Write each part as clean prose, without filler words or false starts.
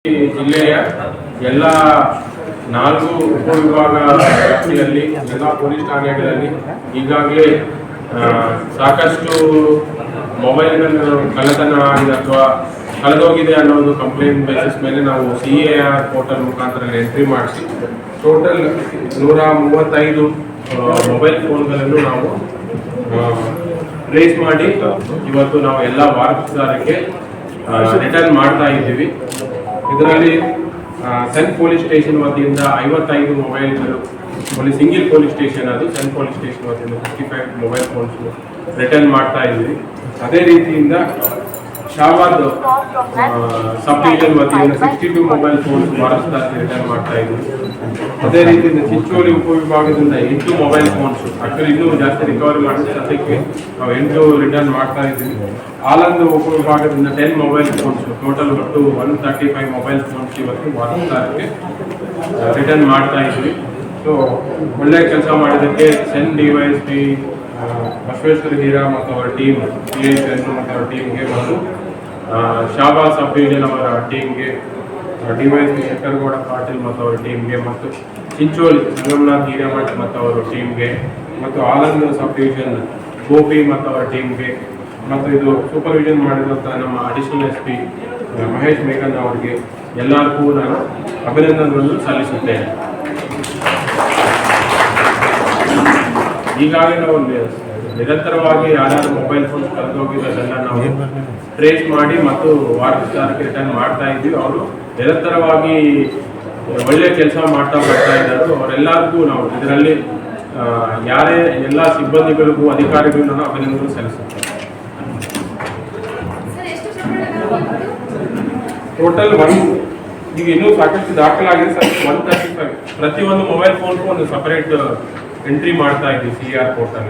ಜಿಲ್ಲೆಯ ಎಲ್ಲ 4 ಉಪವಿಭಾಗ ವ್ಯಾಪ್ತಿಯಲ್ಲಿ ಎಲ್ಲ ಪೊಲೀಸ್ ಠಾಣೆಗಳಲ್ಲಿ ಈಗಾಗಲೇ ಸಾಕಷ್ಟು ಮೊಬೈಲ್ಗಳನ್ನು ಕಳ್ಳತನ ಆಗಿದೆ ಅಥವಾ ಕಳೆದೋಗಿದೆ ಅನ್ನೋ ಒಂದು ಕಂಪ್ಲೇಂಟ್ ಬೇಸಿಸ್ ಮೇಲೆ ನಾವು CAR ಪೋರ್ಟಲ್ ಮುಖಾಂತರ ಎಂಟ್ರಿ ಮಾಡಿಸಿ ಟೋಟಲ್ 135 ಮೊಬೈಲ್ ಫೋನ್ಗಳನ್ನು ನಾವು ಟ್ರೇಸ್ ಮಾಡಿ ಇವತ್ತು ನಾವು ಎಲ್ಲ ವಾರಸುದಾರರಿಗೆ ರಿಟರ್ನ್ ಮಾಡ್ತಾ ಇದ್ದೀವಿ. ಇದರಲ್ಲಿ ಸೆನ್ ಪೊಲೀಸ್ ಸ್ಟೇಷನ್ ವತಿಯಿಂದ 55 ಮೊಬೈಲ್ಗಳು, ಸಿಂಗಿಲ್ ಪೊಲೀಸ್ ಸ್ಟೇಷನ್ ಅದು ಸೆನ್ ಪೊಲೀಸ್ ಸ್ಟೇಷನ್ ವತಿಯಿಂದ 55 ಮೊಬೈಲ್ ಫೋನ್ಸ್ ರಿಟರ್ನ್ ಮಾಡ್ತಾ ಇದ್ದೀವಿ. ಅದೇ ರೀತಿಯಿಂದ ಶಾಬಾದ್ ಸಬ್ ಡಿವಿಷನ್ ವತಿಯಿಂದ 62 ಮೊಬೈಲ್ ಫೋನ್ಸ್ ವಾರಸುದಾರರಿಗೆ ರಿಟರ್ನ್ ಮಾಡ್ತಾ ಇದ್ದೀವಿ. ಅದೇ ರೀತಿಯಿಂದ ಚಿಂಚೋಳಿ ಉಪವಿಭಾಗದಿಂದ 8 ಮೊಬೈಲ್ ಫೋನ್ಸ್, ಆಕ್ಚುಲಿ ಇನ್ನೂ ಜಾಸ್ತಿ ರಿಕವರಿ ಮಾಡಿದ ಸದ್ಯಕ್ಕೆ ನಾವು 8 ರಿಟರ್ನ್ ಮಾಡ್ತಾ ಇದ್ದೀವಿ. ಆಲಂದ್ ಉಪವಿಭಾಗದಿಂದ 10 ಮೊಬೈಲ್ ಫೋನ್ಸ್, ಟೋಟಲ್ ಒಟ್ಟು 135 ಮೊಬೈಲ್ ಫೋನ್ಸ್ ಇವತ್ತು ವಾರಸುದಾರರಿಗೆ ರಿಟರ್ನ್ ಮಾಡ್ತಾ ಇದ್ವಿ. ಸೊ ಒಳ್ಳೆ ಕೆಲಸ ಮಾಡಿದ್ದಕ್ಕೆ ಸೆನ್ DYSP ಬಸವೇಶ್ವರ ಹೀರಾ ಮತ್ತು ಅವರ ಟೀಮ್, ಮತ್ತು ಅವರ ಟೀಮ್ಗೆ ಮತ್ತು ಶಾಬಾದ್ ಸಬ್ ಡಿವಿಷನ್ ಅವರ ಟೀಮ್ಗೆ, DYSP ಶಂಕರಗೌಡ ಪಾಟೀಲ್ ಮತ್ತು ಅವರ ಟೀಮ್ಗೆ, ಮತ್ತು ಚಿಂಚೋಳಿ ಸಂಗಮನಾಥ್ ಹಿರೇಮಠ್ ಮತ್ತು ಅವರ ಟೀಮ್ಗೆ, ಮತ್ತು ಆಲಂದ್ ಸಬ್ ಡಿವಿಷನ್ ಗೋಪಿ ಮತ್ತು ಅವರ ಟೀಮ್ಗೆ, ಮತ್ತು ಇದು ಸೂಪರ್ವಿಷನ್ ಮಾಡಿದಂಥ ನಮ್ಮ ಅಡಿಷನಲ್ SP ಮಹೇಶ್ ಮೇಘನ್ ಅವರಿಗೆ ಎಲ್ಲರಿಗೂ ನಾನು ಅಭಿನಂದನೆಗಳನ್ನು ಸಲ್ಲಿಸುತ್ತೇನೆ. ಈಗಾಗಲೇ ನಾವು ನಿರಂತರವಾಗಿ ಯಾರ್ಯಾರು ಮೊಬೈಲ್ ಫೋನ್ ಕಳೆದೋಗಿರೋದೆಲ್ಲ ನಾವು ಟ್ರೇಸ್ ಮಾಡಿ ಮತ್ತು ವಾರಸುದಾರರಿಗೆ ರಿಟರ್ನ್ ಮಾಡ್ತಾ ಇದ್ದೀವಿ. ಅವರು ನಿರಂತರವಾಗಿ ಒಳ್ಳೆಯ ಕೆಲಸ ಮಾಡ್ತಾ ಬರ್ತಾ ಇದ್ದಾರೆ. ಅವರೆಲ್ಲರಿಗೂ ನಾವು ಇದರಲ್ಲಿ ಯಾರೇ ಎಲ್ಲ ಸಿಬ್ಬಂದಿಗಳಿಗೂ ಅಧಿಕಾರಿಗಳಿಗೂ ನಾನು ಅಭಿನಂದನೆ ಸಲ್ಲಿಸುತ್ತೇನೆ. ಟೋಟಲ್ ಈಗ ಇನ್ನೂ ಸಾಕಷ್ಟು ದಾಖಲಾಗಿದೆ ಸರ್. 135 ಪ್ರತಿಯೊಂದು ಮೊಬೈಲ್ ಫೋನ್ಗೂ ಒಂದು ಸಪರೇಟ್ ಎಂಟ್ರಿ ಮಾಡ್ತಾ ಇದ್ದೀವಿ CAR ಪೋರ್ಟಲ್.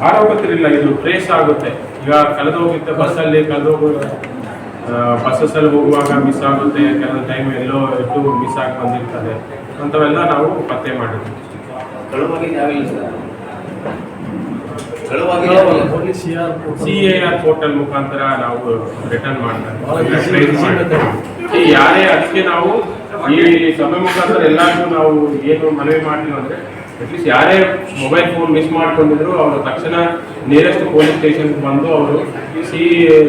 ಆರೋಪತರಿಲ್ಲ, ಇದು ಟ್ರೇಸ್ ಆಗುತ್ತೆ. ಈಗ ಕಳೆದೋಗುತ್ತೆ ಬಸ್ಸಲ್ಲಿ, ಬಸ್ಸಲ್ಲಿ ಹೋಗುವಾಗ ಮಿಸ್ ಆಗುತ್ತೆ, ಕೆಲವೊಂದು ಟೈಮ್ ಎಲ್ಲೋ ಇಟ್ಟು ಮಿಸ್ ಆಗಿ ಬಂದಿರ್ತದೆ, ಅಂಥವೆಲ್ಲ ನಾವು ಪತ್ತೆ ಮಾಡಿದ್ವಿ. CAR ಪೋರ್ಟಲ್ ಮುಖಾಂತರ ನಾವು ರಿಟರ್ನ್ ಮಾಡ್ತಾರೆ. ಯಾರೇ ಅದಕ್ಕೆ ನಾವು ಈ ಸಭೆ ಮುಖಾಂತರ ಎಲ್ಲರಿಗೂ ನಾವು ಏನು ಮನವಿ ಮಾಡ್ತೀವಿ ಅಂದ್ರೆ, ಅಟ್ಲೀಸ್ಟ್ ಯಾರೇ ಮೊಬೈಲ್ ಫೋನ್ ಮಿಸ್ ಮಾಡ್ಕೊಂಡಿದ್ರು ಅವರು ತಕ್ಷಣ ನಿಯರೆಸ್ಟ್ ಪೊಲೀಸ್ ಸ್ಟೇಷನ್ಗೆ ಬಂದು ಅವರು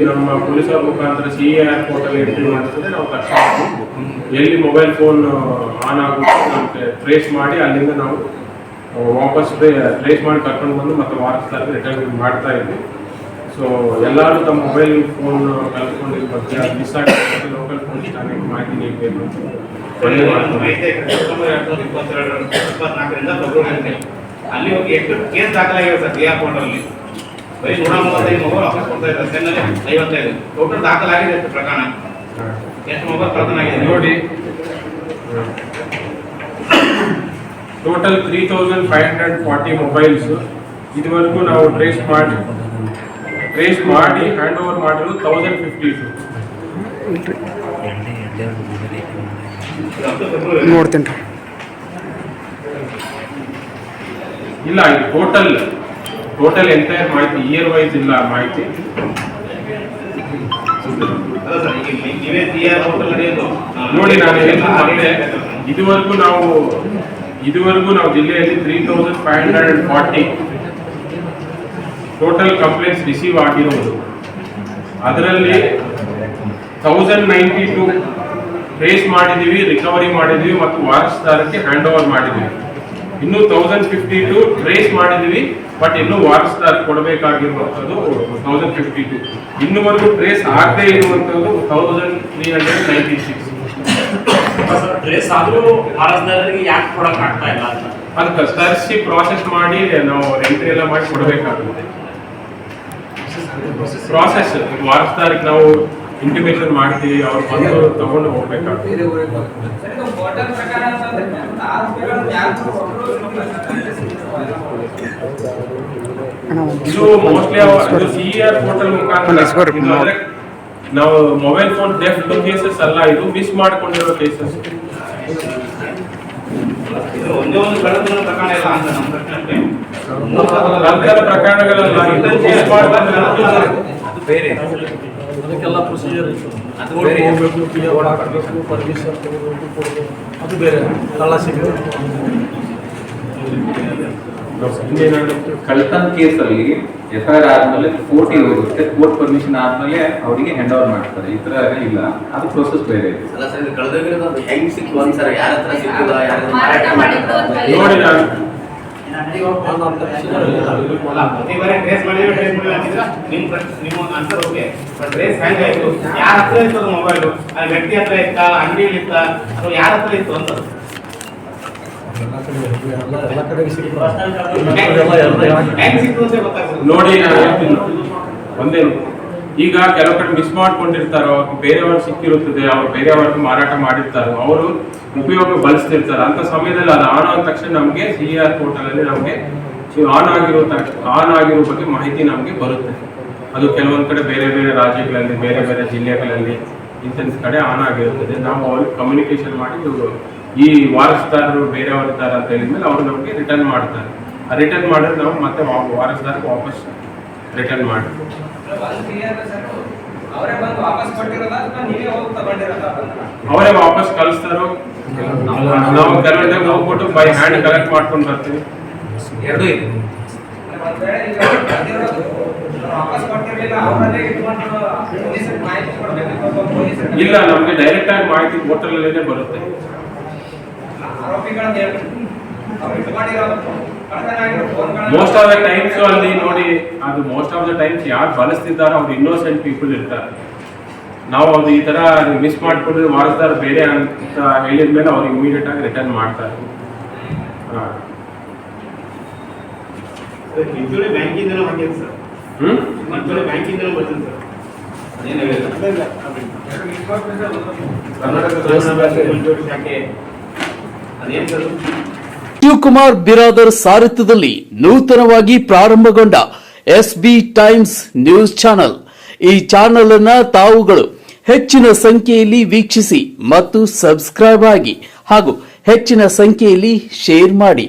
ನಮ್ಮ ಪೊಲೀಸರ ಮುಖಾಂತರ CAR ಪೋರ್ಟಲ್ ಎಂಟ್ರಿ ಮಾಡಿದ್ರೆ ನಾವು ತಕ್ಷಣ ಎಲ್ಲಿ ಮೊಬೈಲ್ ಫೋನ್ ಆನ್ ಆಗುತ್ತೆ ನಾವು ಟ್ರೇಸ್ ಮಾಡಿ ಅಲ್ಲಿಂದ ನಾವು ವಾಪಸ್ ಟ್ರೇಸ್ ಮಾಡಿ ಕರ್ಕೊಂಡು ಬಂದು ಮತ್ತೆ ವಾರಸುದಾರರಿಗೆ ರಿಟರ್ನ್ ಮಾಡ್ತಾ ಇದ್ವಿ. ಸೊ ಎಲ್ಲರೂ ತಮ್ಮ ಮೊಬೈಲ್ ಫೋನ್ ಕಲ್ತ್ಕೊಂಡಿರೋ ಬಗ್ಗೆ ಮಿಸ್ ಆಗಿರ್ತದೆ ಲೋಕಲ್ ಪೊಲೀಸ್ ಠಾಣೆಗೆ ಮಾಹಿತಿ ನೀಡಬೇಕು. ಅಲ್ಲಿ ಹೋಗಿ ಎಷ್ಟು ಕೇಸ್ ದಾಖಲಾಗಿವೆ ಸರ್ CAR ಪೋರ್ಟಲ್ ಬರೀ 135 ಮೊಬೈಲ್ ವಾಪಸ್ ಕೊಡ್ತಾ ಇದ್ದಾರೆ. ಸೆನ್ನಲ್ಲಿ 55 ಟೋಟಲ್ ದಾಖಲಾಗಿದೆ ಪ್ರಕರಣ. ಎಷ್ಟು ಮೊಬೈಲ್ ಕಳ್ತನ ಆಗಿದೆ ನೋಡಿ. ಟೋಟಲ್ 3540 ಮೊಬೈಲ್ಸ್ ಇದುವರೆಗೂ ನಾವು ಟ್ರೇಸ್ ಮಾಡಿ ಹ್ಯಾಂಡ್ ಓವರ್ ಮಾಡಿರೋದು 1052. ನೋಡ್ತೀನಿ ಇಲ್ಲ, ಇದು ಟೋಟಲ್ ಎಂಟೈರ್ ಮಾಹಿತಿ, ಇಯರ್ ವೈಸ್ ಇಲ್ಲ ಮಾಹಿತಿ. ನೋಡಿ ನಾನು ಹೇಳಿದ್ರೆ ಇದುವರೆಗೂ ನಾವು ಜಿಲ್ಲೆಯಲ್ಲಿ 3540 ಟೋಟಲ್ ಕಂಪ್ಲೇಂಟ್ಸ್ ರಿಸೀವ್ ಆಗಿರುವುದು. ಅದರಲ್ಲಿ 1092 ಟ್ರೇಸ್ ಮಾಡಿದ್ದೀವಿ, ರಿಕವರಿ ಮಾಡಿದ್ದೀವಿ ಮತ್ತು ವಾರಸುದಾರಕ್ಕೆ ಹ್ಯಾಂಡ್ ಓವರ್ ಮಾಡಿದ್ದೀವಿ. ಇನ್ನು 1052 ಟ್ರೇಸ್ ಮಾಡಿದ್ದೀವಿ, ಬಟ್ ಇನ್ನು ವಾರಸುದಾರ ಕೊಡಬೇಕಾಗಿರುವಂಥದ್ದು 1052. ಇನ್ನುವರೆಗೂ ಟ್ರೇಸ್ ಆಗದೆ ಇರುವಂಥದ್ದು 1396. ಟ್ರೇಸ್ ಆದರೂ ವಾರಸುದಾರರಿಗೆ ಯಾಕೆ ಕೊಡಕ್ಕೆ ಆಗ್ತಾ ಇಲ್ಲ ಅಂತ ಅದಕ್ಕೆ ತರಿಸಿ ಪ್ರಾಸೆಸ್ ಮಾಡಿ ನಾವು ಎಂಟ್ರಿ ಎಲ್ಲ ಮಾಡಿ ಕೊಡಬೇಕಾಗುತ್ತೆ. ಪ್ರಾಸೆಸ್ ವಾರಸುದಾರಕ್ಕೆ ನಾವು ಇಂಟಿಮೇಷನ್ ಮಾಡ್ತೀವಿ, ಅವ್ರು ಬಂದು ತಗೊಂಡು ಹೋಗ್ಬೇಕಾಗುತ್ತೆ. ಇದು ಮೋಸ್ಟ್ಲಿ CAR ಪೋರ್ಟಲ್ ಮುಖಾಂತರ ನಾವು ಮೊಬೈಲ್ ಫೋನ್ ಥೆಫ್ಟ್ ಕೇಸಸ್ ಅಲ್ಲ, ಇದು ಮಿಸ್ ಮಾಡ್ಕೊಂಡಿರೋ ಕೇಸಸ್. ಒಂದೇ ಒಂದು ಕಳ್ಳತನ ಪ್ರಕರಣ ಇಲ್ಲ ಅಂತ ನಮ್ಮ ಪ್ರಶ್ನೆ. ಪ್ರಕರಣಗಳೆಲ್ಲ ಬೇರೆ ಅದಕ್ಕೆಲ್ಲ ಪ್ರೊಸೀಜರ್ ಅದು ಬೇರೆ ಹೋಗ್ಬೇಕು, PF ಹಾಕಬೇಕು, ಪರ್ಮಿಷನ್ ತಗೋಬೇಕು, ಕೊಡಬೇಕು, ಅದು ಬೇರೆ ಕಳ್ಳ ಸಿಗುತ್ತೆ. ಕಳ್ತನ ಕೇಸಲ್ಲಿ FIR ಆದ್ಮೇಲೆ ಕೋರ್ಟಿಗೆ ಹೋಗುತ್ತೆ, ಕೋರ್ಟ್ ಪರ್ಮಿಷನ್ ಆದ್ಮೇಲೆ ಅವರಿಗೆ ಹ್ಯಾಂಡ್ ಓವರ್ ಮಾಡ್ತಾರೆ. ಈ ತರ ಇಲ್ಲ, ಅದು ಪ್ರೋಸೆಸ್ ಬೇರೆ ಇದೆ. ಅಲ್ಲ ಸರ್, ಇದು ಕಳೆದೋಗಿರೋದು ಅದು ಹೆಂಗ್ ಸಿಕ್ತು ಒಂದ್ಸರ, ಯಾರ ಹತ್ರ ಸಿಕ್ಕಿಲ್ಲ, ಯಾರ ಹತ್ರ ಮಾರಾಟ ಮಾಡಿದ್ದು ಅಂತ ನೋಡಿ ನಾನು ಪ್ರತಿ ಬಾರಿ ಟ್ರೇಸ್ ಮಾಡಿದ್ರೆ ಟ್ರೇಸ್ ಮಾಡಿಲ್ಲ ಅಂತಿದ್ರೆ ನಿಮ್ಮ ಆನ್ಸರ್ ಓಕೆ. ಬಟ್ ಟ್ರೇಸ್ ಹ್ಯಾಂಗ್ ಆಯ್ತು, ಯಾರ ಹತ್ರ ಇತ್ತು ಮೊಬೈಲು, ಆ ವ್ಯಕ್ತಿ ಹತ್ರ ಇತ್ತಾ, ಅಂಗಡಿಯಲ್ಲಿ ಇತ್ತಾ, ಅಥವಾ ಯಾರ ಹತ್ರ ಇತ್ತು ಅಂತ ಎಲ್ಲ ಕಡೆ ಸಿಗುತ್ತೆ. ಹ್ಯಾಂಗ್ ಸಿಕ್ತು ಅಂತ ಗೊತ್ತಾಗ್ತದೆ. ನೋಡಿ ನಾನು ಹೇಳ್ತೀನಿ ಒಂದೇ, ಈಗ ಕೆಲವು ಕಡೆ ಮಿಸ್ ಮಾಡ್ಕೊಂಡಿರ್ತಾರೋ, ಬೇರೆಯವ್ರು ಸಿಕ್ಕಿರುತ್ತದೆ, ಅವ್ರು ಬೇರೆಯವ್ರಿಗೆ ಮಾರಾಟ ಮಾಡಿರ್ತಾರೋ, ಅವರು ಉಪಯೋಗ ಬಳಸ್ತಿರ್ತಾರೆ. ಅಂತ ಸಮಯದಲ್ಲಿ ಅದು ಆನ್ ಆದ ತಕ್ಷಣ ನಮಗೆ CER ಪೋರ್ಟಲ್ ಅಲ್ಲಿ ನಮಗೆ ಆನ್ ಆಗಿರೋ ಬಗ್ಗೆ ಮಾಹಿತಿ ನಮಗೆ ಬರುತ್ತೆ. ಅದು ಕೆಲವೊಂದು ಕಡೆ ಬೇರೆ ಬೇರೆ ರಾಜ್ಯಗಳಲ್ಲಿ, ಬೇರೆ ಬೇರೆ ಜಿಲ್ಲೆಗಳಲ್ಲಿ ಇಂಥ ಕಡೆ ಆನ್ ಆಗಿರುತ್ತದೆ. ನಾವು ಅವ್ರಿಗೆ ಕಮ್ಯುನಿಕೇಶನ್ ಮಾಡಿ ಇವರು ಈ ವಾರಸ್ದಾರರು ಬೇರೆಯವ್ರಿದ್ದಾರೆ ಅಂತ ಹೇಳಿದ್ಮೇಲೆ ಅವರು ನಮಗೆ ರಿಟರ್ನ್ ಮಾಡ್ತಾರೆ. ಆ ರಿಟರ್ನ್ ಮಾಡಿದ್ರೆ ನಾವು ಮತ್ತೆ ವಾರಸ್ದಾರಕ್ಕೆ ವಾಪಸ್ ರಿಟರ್ನ್ ಮಾಡ್ತೀವಿ. ಅವರೇ ವಾಪಸ್ ಕಳಿಸ್ತಾರೋ, ನಾವು ಕೆಲವೊಂದಾಗ ಹೋಗ್ಬಿಟ್ಟು ಬೈ ಹ್ಯಾಂಡ್ ಕಲೆಕ್ಟ್ ಮಾಡ್ಕೊಂಡು ಬರ್ತೀವಿ. ಎರಡೂ ಇದೆ. ಇಲ್ಲ, ನಮಗೆ ಡೈರೆಕ್ಟ್ ಆಗಿ ಮಾಹಿತಿ ಪೋರ್ಟಲ್ ಅಲ್ಲೇ ಬರುತ್ತೆ. ಮೋಸ್ಟ್ ಆಫ್ ದ ಟೈಮ್ಸ್ ಅಲ್ಲಿ ನೋಡಿ, ಅದು ಮೋಸ್ಟ್ ಆಫ್ ದ ಟೈಮ್ಸ್ ಯಾರು ಬಳಸ್ತಿದ್ದಾರೋ ಅವ್ರು ಇನ್ನೋಸೆಂಟ್ ಪೀಪಲ್ ಇರ್ತಾರೆ. ನಾವು ಅದು ಈ ತರ ಮಿಸ್ ಮಾಡ್ಕೊಂಡ್ರೆ ವಾರಸ್ದಾರ ಬೇರೆ ಅಂತ ಹೇಳಿದ್ಮೇಲೆ ಅವ್ರು ಇಮಿಡಿಯೇಟ್ ಆಗಿ ರಿಟರ್ನ್ ಮಾಡ್ತಾರೆ. ಇಂಚೂರಿ ಬ್ಯಾಂಕಿಂದ ಹಾಕಿದ್ರು ಸರ್, ಇಂಚೂರಿ ಬ್ಯಾಂಕಿಂದ ಬರ್ತೀನಿ ಸರ್. ಅದೇನು ಸರ್, ಶಿವಕುಮಾರ್ ಬಿರಾದರ್ ಸಾರಥ್ಯದಲ್ಲಿ ನೂತನವಾಗಿ ಪ್ರಾರಂಭಗೊಂಡ SB ಟೈಮ್ಸ್ ನ್ಯೂಸ್ ಚಾನೆಲ್. ಈ ಚಾನೆಲ್ ಅನ್ನ ತಾವುಗಳು ಹೆಚ್ಚಿನ ಸಂಖ್ಯೆಯಲ್ಲಿ ವೀಕ್ಷಿಸಿ ಮತ್ತು ಸಬ್ಸ್ಕ್ರೈಬ್ ಆಗಿ ಹಾಗೂ ಹೆಚ್ಚಿನ ಸಂಖ್ಯೆಯಲ್ಲಿ ಶೇರ್ ಮಾಡಿ.